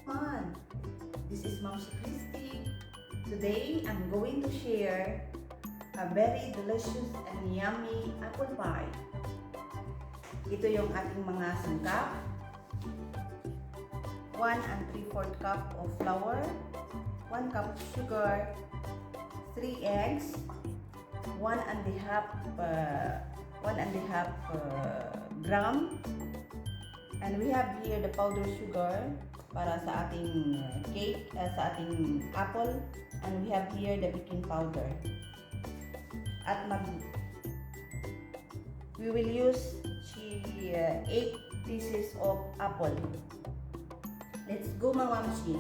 everyone! This is Ma'am Christy. Today, I'm going to share a very delicious and yummy apple pie. Ito yung ating mga sangkap. 1 3/4 cup of flour, 1 cup of sugar, 3 eggs, 1 and a half gram, and we have here the powdered sugar para sa ating cake, sa ating apple, and we have here the baking powder. At we will use 8 pieces of apple. Let's go, Mamamshi.